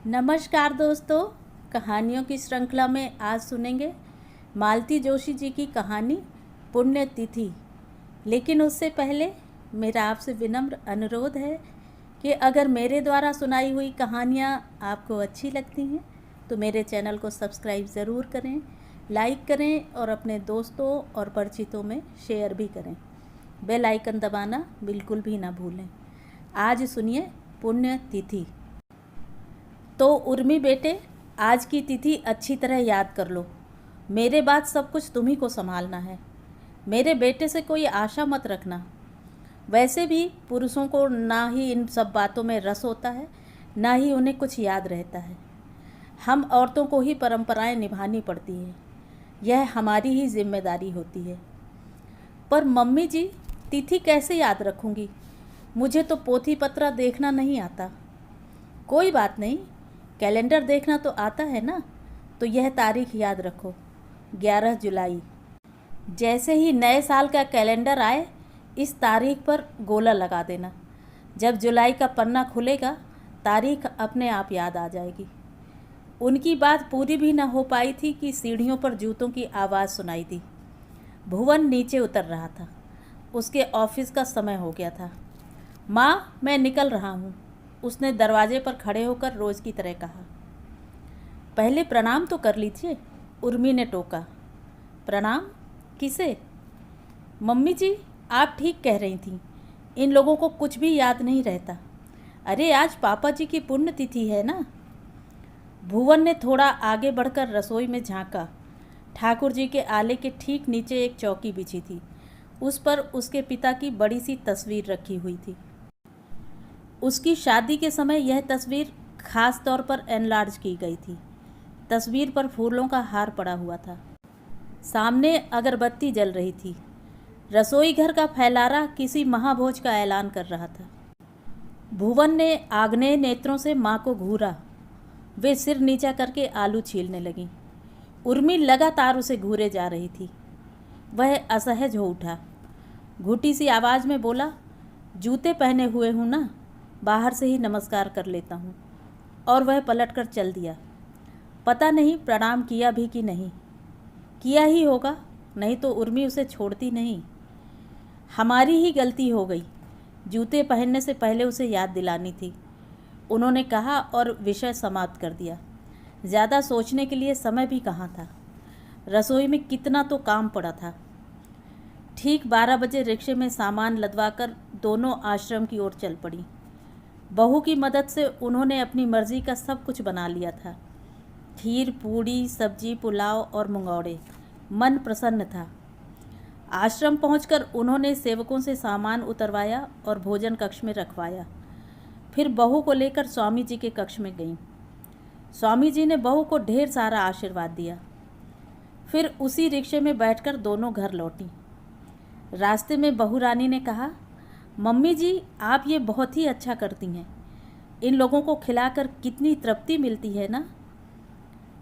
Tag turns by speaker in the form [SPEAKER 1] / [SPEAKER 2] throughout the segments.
[SPEAKER 1] नमस्कार दोस्तों, कहानियों की श्रृंखला में आज सुनेंगे मालती जोशी जी की कहानी पुण्यतिथि। लेकिन उससे पहले मेरा आपसे विनम्र अनुरोध है कि अगर मेरे द्वारा सुनाई हुई कहानियाँ आपको अच्छी लगती हैं तो मेरे चैनल को सब्सक्राइब ज़रूर करें, लाइक करें और अपने दोस्तों और परिचितों में शेयर भी करें। बेल आइकन दबाना बिल्कुल भी ना भूलें। आज सुनिए पुण्यतिथि। तो उर्मी बेटे, आज की तिथि अच्छी तरह याद कर लो। मेरे बाद सब कुछ तुम्ही को संभालना है। मेरे बेटे से कोई आशा मत रखना। वैसे भी पुरुषों को ना ही इन सब बातों में रस होता है, ना ही उन्हें कुछ याद रहता है। हम औरतों को ही परंपराएं निभानी पड़ती हैं। यह हमारी ही जिम्मेदारी होती है। पर मम्मी जी, तिथि कैसे याद रखूंगी? मुझे तो पोथी पत्रा देखना नहीं आता। कोई बात नहीं, कैलेंडर देखना तो आता है ना। तो यह तारीख याद रखो, 11 जुलाई। जैसे ही नए साल का कैलेंडर आए, इस तारीख पर गोला लगा देना। जब जुलाई का पन्ना खुलेगा, तारीख अपने आप याद आ जाएगी। उनकी बात पूरी भी न हो पाई थी कि सीढ़ियों पर जूतों की आवाज़ सुनाई दी। भुवन नीचे उतर रहा था। उसके ऑफिस का समय हो गया था। माँ, मैं निकल रहा हूँ, उसने दरवाजे पर खड़े होकर रोज़ की तरह कहा। पहले प्रणाम तो कर लीजिए, उर्मी ने टोका। प्रणाम? किसे? मम्मी जी, आप ठीक कह रही थीं। इन लोगों को कुछ भी याद नहीं रहता। अरे, आज पापा जी की पुण्यतिथि है ना। भुवन ने थोड़ा आगे बढ़कर रसोई में झांका। ठाकुर जी के आले के ठीक नीचे एक चौकी बिछी थी। उस पर उसके पिता की बड़ी सी तस्वीर रखी हुई थी। उसकी शादी के समय यह तस्वीर खास तौर पर एनलार्ज की गई थी। तस्वीर पर फूलों का हार पड़ा हुआ था। सामने अगरबत्ती जल रही थी। रसोई घर का फैलारा किसी महाभोज का ऐलान कर रहा था। भुवन ने आग्नेय नेत्रों से माँ को घूरा। वे सिर नीचा करके आलू छीलने लगीं। उर्मी लगातार उसे घूरे जा रही थी। वह असहज हो उठा। घुटी सी आवाज़ में बोला, जूते पहने हुए हूँ ना, बाहर से ही नमस्कार कर लेता हूँ। और वह पलटकर चल दिया। पता नहीं प्रणाम किया भी कि नहीं। किया ही होगा, नहीं तो उर्मी उसे छोड़ती नहीं। हमारी ही गलती हो गई। जूते पहनने से पहले उसे याद दिलानी थी, उन्होंने कहा और विषय समाप्त कर दिया। ज़्यादा सोचने के लिए समय भी कहाँ था। रसोई में कितना तो काम पड़ा था। ठीक 12 बजे रिक्शे में सामान लदवाकर दोनों आश्रम की ओर चल पड़ी। बहू की मदद से उन्होंने अपनी मर्जी का सब कुछ बना लिया था। खीर, पूड़ी, सब्जी, पुलाव और मंगौड़े। मन प्रसन्न था। आश्रम पहुंचकर उन्होंने सेवकों से सामान उतरवाया और भोजन कक्ष में रखवाया। फिर बहू को लेकर स्वामी जी के कक्ष में गईं। स्वामी जी ने बहू को ढेर सारा आशीर्वाद दिया। फिर उसी रिक्शे में बैठकर दोनों घर लौटी। रास्ते में बहू रानी ने कहा, मम्मी जी, आप ये बहुत ही अच्छा करती हैं। इन लोगों को खिलाकर कितनी तृप्ति मिलती है ना।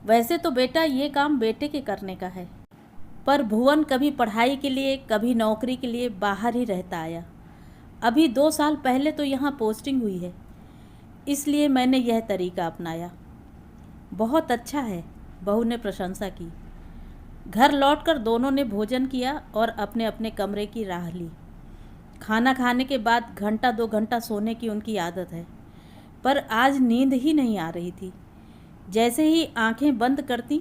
[SPEAKER 1] वैसे तो बेटा, ये काम बेटे के करने का है। पर भुवन कभी पढ़ाई के लिए, कभी नौकरी के लिए बाहर ही रहता आया। अभी 2 साल पहले तो यहाँ पोस्टिंग हुई है, इसलिए मैंने यह तरीका अपनाया। बहुत अच्छा है, बहू ने प्रशंसा की। घर लौटकर दोनों ने भोजन किया और अपने अपने कमरे की राह ली। खाना खाने के बाद घंटा 2 घंटा सोने की उनकी आदत है, पर आज नींद ही नहीं आ रही थी। जैसे ही आंखें बंद करती,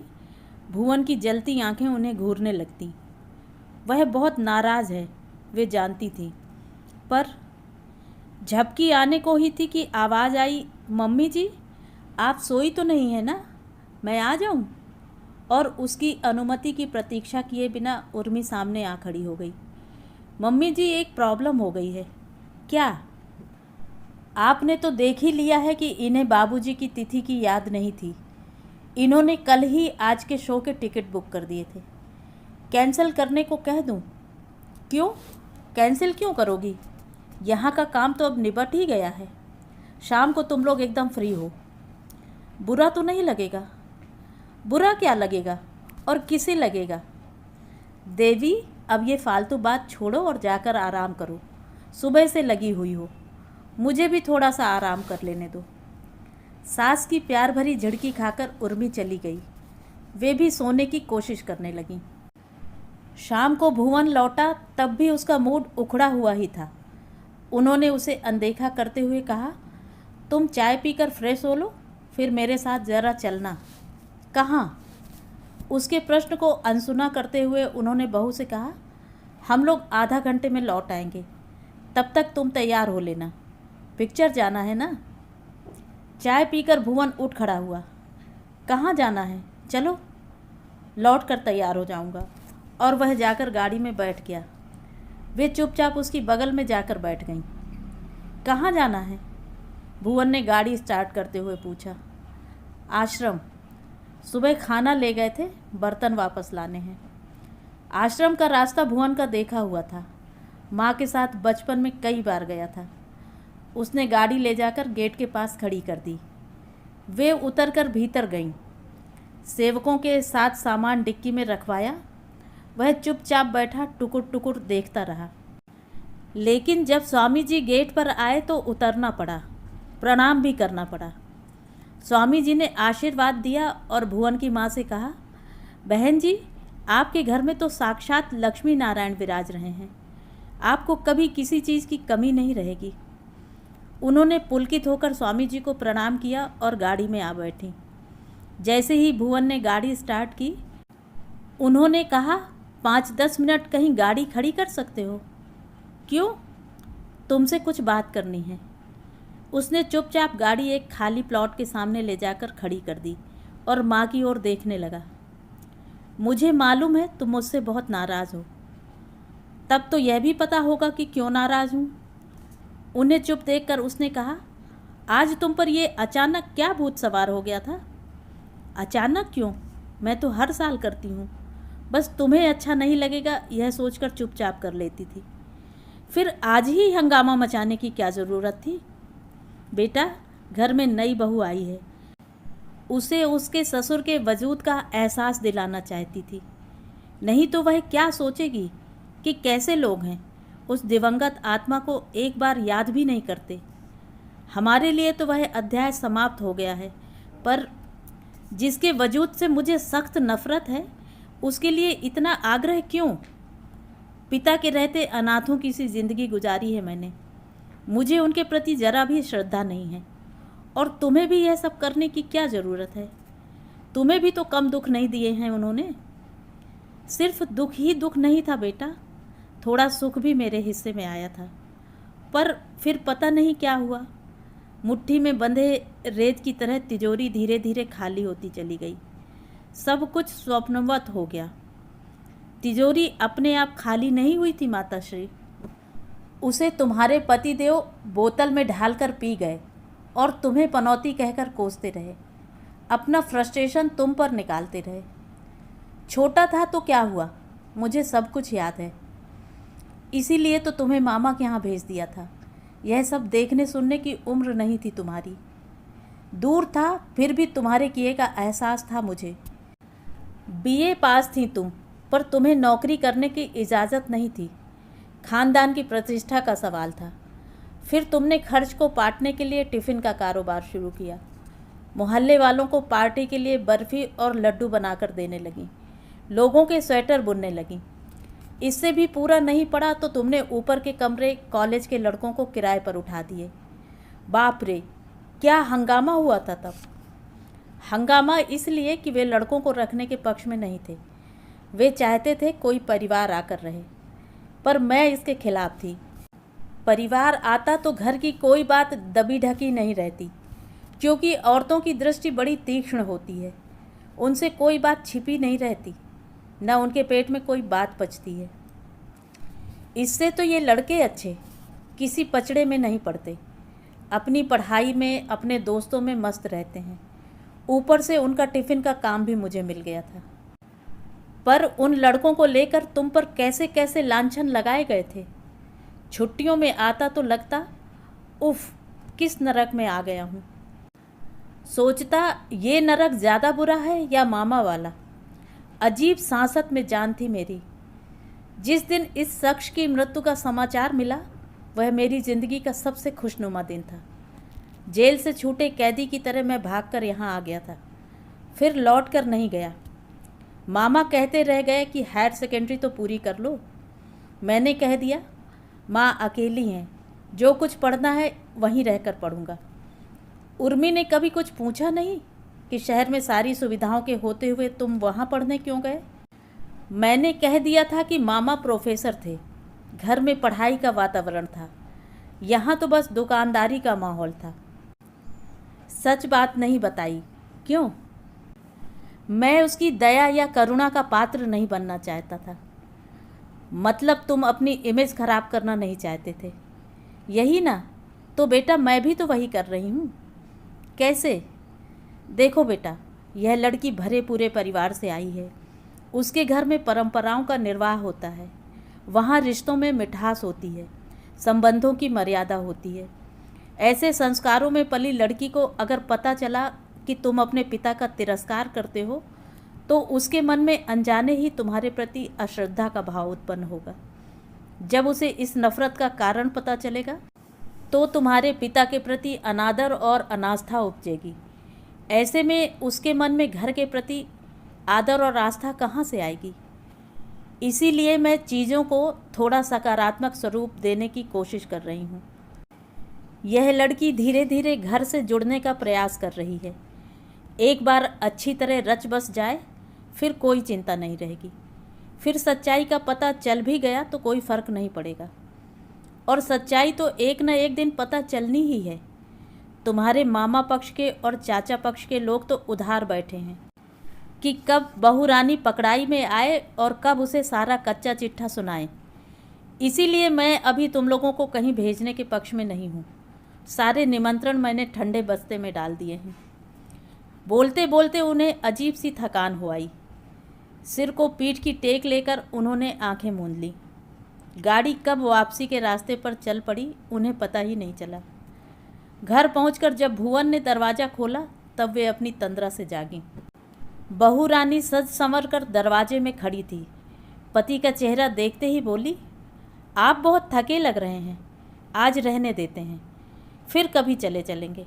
[SPEAKER 1] भुवन की जलती आंखें उन्हें घूरने लगतीं। वह बहुत नाराज़ है, वे जानती थी। पर झपकी आने को ही थी कि आवाज़ आई, मम्मी जी, आप सोई तो नहीं है ना, मैं आ जाऊं? और उसकी अनुमति की प्रतीक्षा किए बिना उर्मी सामने आ खड़ी हो गई। मम्मी जी, एक प्रॉब्लम हो गई है। क्या? आपने तो देख ही लिया है कि इन्हें बाबूजी की तिथि की याद नहीं थी। इन्होंने कल ही आज के शो के टिकट बुक कर दिए थे। कैंसिल करने को कह दूं? क्यों? कैंसिल क्यों करोगी? यहाँ का काम तो अब निबट ही गया है। शाम को तुम लोग एकदम फ्री हो। बुरा तो नहीं लगेगा? बुरा क्या लगेगा और किसे लगेगा? देवी, अब ये फालतू बात छोड़ो और जाकर आराम करो। सुबह से लगी हुई हो, मुझे भी थोड़ा सा आराम कर लेने दो। सास की प्यार भरी झिड़की खाकर उर्मी चली गई। वे भी सोने की कोशिश करने लगीं। शाम को भुवन लौटा तब भी उसका मूड उखड़ा हुआ ही था। उन्होंने उसे अनदेखा करते हुए कहा, तुम चाय पीकर फ्रेश हो लो, फिर मेरे साथ ज़रा चलना। कहाँ? उसके प्रश्न को अनसुना करते हुए उन्होंने बहू से कहा, हम लोग आधा घंटे में लौट आएंगे, तब तक तुम तैयार हो लेना, पिक्चर जाना है ना। चाय पीकर भुवन उठ खड़ा हुआ। कहाँ जाना है? चलो। लौट कर तैयार हो जाऊंगा। और वह जाकर गाड़ी में बैठ गया। वे चुपचाप उसकी बगल में जाकर बैठ गईं। कहाँ जाना है? भुवन ने गाड़ी स्टार्ट करते हुए पूछा। आश्रम। सुबह खाना ले गए थे, बर्तन वापस लाने हैं। आश्रम का रास्ता भुवन का देखा हुआ था। माँ के साथ बचपन में कई बार गया था। उसने गाड़ी ले जाकर गेट के पास खड़ी कर दी। वे उतरकर भीतर गईं। सेवकों के साथ सामान डिक्की में रखवाया। वह चुपचाप बैठा टुकुर टुकुर देखता रहा। लेकिन जब स्वामी जी गेट पर आए तो उतरना पड़ा, प्रणाम भी करना पड़ा। स्वामी जी ने आशीर्वाद दिया और भुवन की माँ से कहा, बहन जी, आपके घर में तो साक्षात लक्ष्मी नारायण विराज रहे हैं, आपको कभी किसी चीज़ की कमी नहीं रहेगी। उन्होंने पुलकित होकर स्वामी जी को प्रणाम किया और गाड़ी में आ बैठी। जैसे ही भुवन ने गाड़ी स्टार्ट की, उन्होंने कहा, 5-10 मिनट कहीं गाड़ी खड़ी कर सकते हो? क्यों? तुमसे कुछ बात करनी है। उसने चुपचाप गाड़ी एक खाली प्लॉट के सामने ले जाकर खड़ी कर दी और माँ की ओर देखने लगा। मुझे मालूम है तुम मुझसे बहुत नाराज़ हो। तब तो यह भी पता होगा कि क्यों नाराज़ हूँ। उन्हें चुप देखकर उसने कहा, आज तुम पर यह अचानक क्या भूत सवार हो गया था? अचानक क्यों? मैं तो हर साल करती हूँ, बस तुम्हें अच्छा नहीं लगेगा यह सोचकर चुपचाप कर लेती थी। फिर आज ही हंगामा मचाने की क्या ज़रूरत थी? बेटा, घर में नई बहू आई है, उसे उसके ससुर के वजूद का एहसास दिलाना चाहती थी। नहीं तो वह क्या सोचेगी कि कैसे लोग हैं, उस दिवंगत आत्मा को एक बार याद भी नहीं करते। हमारे लिए तो वह अध्याय समाप्त हो गया है, पर जिसके वजूद से मुझे सख्त नफरत है, उसके लिए इतना आग्रह क्यों? पिता के रहते अनाथों की सी जिंदगी गुजारी है मैंने। मुझे उनके प्रति जरा भी श्रद्धा नहीं है, और तुम्हें भी यह सब करने की क्या ज़रूरत है? तुम्हें भी तो कम दुख नहीं दिए हैं उन्होंने। सिर्फ दुख ही दुख नहीं था बेटा, थोड़ा सुख भी मेरे हिस्से में आया था, पर फिर पता नहीं क्या हुआ। मुट्ठी में बंधे रेत की तरह तिजोरी धीरे धीरे खाली होती चली गई। सब कुछ स्वप्नवत हो गया। तिजोरी अपने आप खाली नहीं हुई थी माताश्री, उसे तुम्हारे पतिदेव बोतल में ढालकर पी गए और तुम्हें पनौती कहकर कोसते रहे, अपना फ्रस्ट्रेशन तुम पर निकालते रहे। छोटा था तो क्या हुआ, मुझे सब कुछ याद है। इसीलिए तो तुम्हें मामा के यहाँ भेज दिया था। यह सब देखने सुनने की उम्र नहीं थी तुम्हारी। दूर था फिर भी तुम्हारे किए का एहसास था मुझे। बीए पास थी तुम, पर तुम्हें नौकरी करने की इजाज़त नहीं थी। खानदान की प्रतिष्ठा का सवाल था। फिर तुमने खर्च को पाटने के लिए टिफ़िन का कारोबार शुरू किया। मोहल्ले वालों को पार्टी के लिए बर्फ़ी और लड्डू बनाकर देने लगी, लोगों के स्वेटर बुनने लगी। इससे भी पूरा नहीं पड़ा तो तुमने ऊपर के कमरे कॉलेज के लड़कों को किराए पर उठा दिए। बाप रे, क्या हंगामा हुआ था तब। हंगामा इसलिए कि वे लड़कों को रखने के पक्ष में नहीं थे। वे चाहते थे कोई परिवार आकर रहे, पर मैं इसके खिलाफ थी। परिवार आता तो घर की कोई बात दबी ढकी नहीं रहती, क्योंकि औरतों की दृष्टि बड़ी तीक्ष्ण होती है। उनसे कोई बात छिपी नहीं रहती, न उनके पेट में कोई बात पचती है। इससे तो ये लड़के अच्छे, किसी पचड़े में नहीं पड़ते, अपनी पढ़ाई में अपने दोस्तों में मस्त रहते हैं। ऊपर से उनका टिफ़िन का काम भी मुझे मिल गया था। पर उन लड़कों को लेकर तुम पर कैसे कैसे लांछन लगाए गए थे। छुट्टियों में आता तो लगता उफ, किस नरक में आ गया हूँ। सोचता ये नरक ज़्यादा बुरा है या मामा वाला। अजीब सांसत में जान थी मेरी। जिस दिन इस शख्स की मृत्यु का समाचार मिला, वह मेरी ज़िंदगी का सबसे खुशनुमा दिन था। जेल से छूटे कैदी की तरह मैं भागकर यहाँ आ गया था, फिर लौट कर नहीं गया। मामा कहते रह गए कि हायर सेकेंडरी तो पूरी कर लो। मैंने कह दिया माँ अकेली हैं, जो कुछ पढ़ना है वहीं रहकर पढ़ूँगा। उर्मी ने कभी कुछ पूछा नहीं कि शहर में सारी सुविधाओं के होते हुए तुम वहाँ पढ़ने क्यों गए। मैंने कह दिया था कि मामा प्रोफेसर थे, घर में पढ़ाई का वातावरण था, यहाँ तो बस दुकानदारी का माहौल था। सच बात नहीं बताई, क्यों? मैं उसकी दया या करुणा का पात्र नहीं बनना चाहता था। मतलब तुम अपनी इमेज खराब करना नहीं चाहते थे, यही ना? तो बेटा मैं भी तो वही कर रही हूँ। कैसे? देखो बेटा, यह लड़की भरे पूरे परिवार से आई है। उसके घर में परंपराओं का निर्वाह होता है, वहाँ रिश्तों में मिठास होती है, संबंधों की मर्यादा होती है। ऐसे संस्कारों में पली लड़की को अगर पता चला कि तुम अपने पिता का तिरस्कार करते हो तो उसके मन में अनजाने ही तुम्हारे प्रति अश्रद्धा का भाव उत्पन्न होगा। जब उसे इस नफरत का कारण पता चलेगा तो तुम्हारे पिता के प्रति अनादर और अनास्था उपजेगी। ऐसे में उसके मन में घर के प्रति आदर और आस्था कहाँ से आएगी? इसीलिए मैं चीज़ों को थोड़ा सकारात्मक स्वरूप देने की कोशिश कर रही हूँ। यह लड़की धीरे धीरे घर से जुड़ने का प्रयास कर रही है। एक बार अच्छी तरह रच बस जाए फिर कोई चिंता नहीं रहेगी। फिर सच्चाई का पता चल भी गया तो कोई फ़र्क नहीं पड़ेगा। और सच्चाई तो एक न एक दिन पता चलनी ही है। तुम्हारे मामा पक्ष के और चाचा पक्ष के लोग तो उधार बैठे हैं कि कब बहू रानी पकड़ाई में आए और कब उसे सारा कच्चा चिट्ठा सुनाए। इसीलिए मैं अभी तुम लोगों को कहीं भेजने के पक्ष में नहीं हूँ। सारे निमंत्रण मैंने ठंडे बस्ते में डाल दिए हैं। बोलते बोलते उन्हें अजीब सी थकान हो आई। सिर को पीठ की टेक लेकर उन्होंने आंखें मूंद ली। गाड़ी कब वापसी के रास्ते पर चल पड़ी उन्हें पता ही नहीं चला। घर पहुंचकर जब भुवन ने दरवाज़ा खोला तब वे अपनी तंद्रा से जागीं। बहू रानी सज संवर कर दरवाजे में खड़ी थी। पति का चेहरा देखते ही बोली, आप बहुत थके लग रहे हैं, आज रहने देते हैं, फिर कभी चले चलेंगे।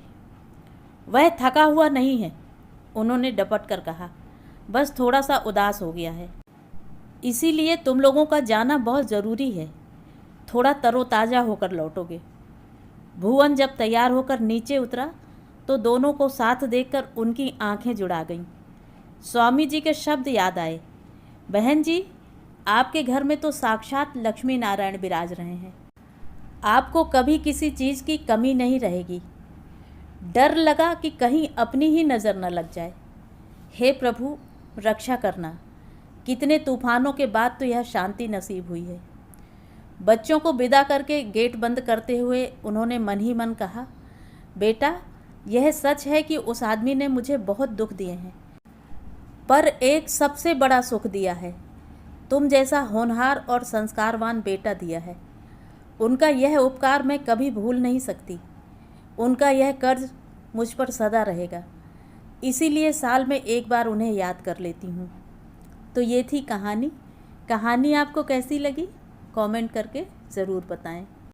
[SPEAKER 1] वह थका हुआ नहीं है, उन्होंने डपट कर कहा, बस थोड़ा सा उदास हो गया है। इसीलिए तुम लोगों का जाना बहुत ज़रूरी है, थोड़ा तरोताज़ा होकर लौटोगे। भुवन जब तैयार होकर नीचे उतरा तो दोनों को साथ देखकर उनकी आंखें जुड़ा गईं। स्वामी जी के शब्द याद आए, बहन जी आपके घर में तो साक्षात लक्ष्मी नारायण विराज रहे हैं, आपको कभी किसी चीज़ की कमी नहीं रहेगी। डर लगा कि कहीं अपनी ही नज़र न लग जाए। हे प्रभु रक्षा करना, कितने तूफानों के बाद तो यह शांति नसीब हुई है। बच्चों को विदा करके गेट बंद करते हुए उन्होंने मन ही मन कहा, बेटा यह सच है कि उस आदमी ने मुझे बहुत दुख दिए हैं, पर एक सबसे बड़ा सुख दिया है, तुम जैसा होनहार और संस्कारवान बेटा दिया है। उनका यह उपकार मैं कभी भूल नहीं सकती। उनका यह कर्ज मुझ पर सदा रहेगा, इसीलिए साल में एक बार उन्हें याद कर लेती हूँ। तो ये थी कहानी। कहानी आपको कैसी लगी कमेंट करके ज़रूर बताएं।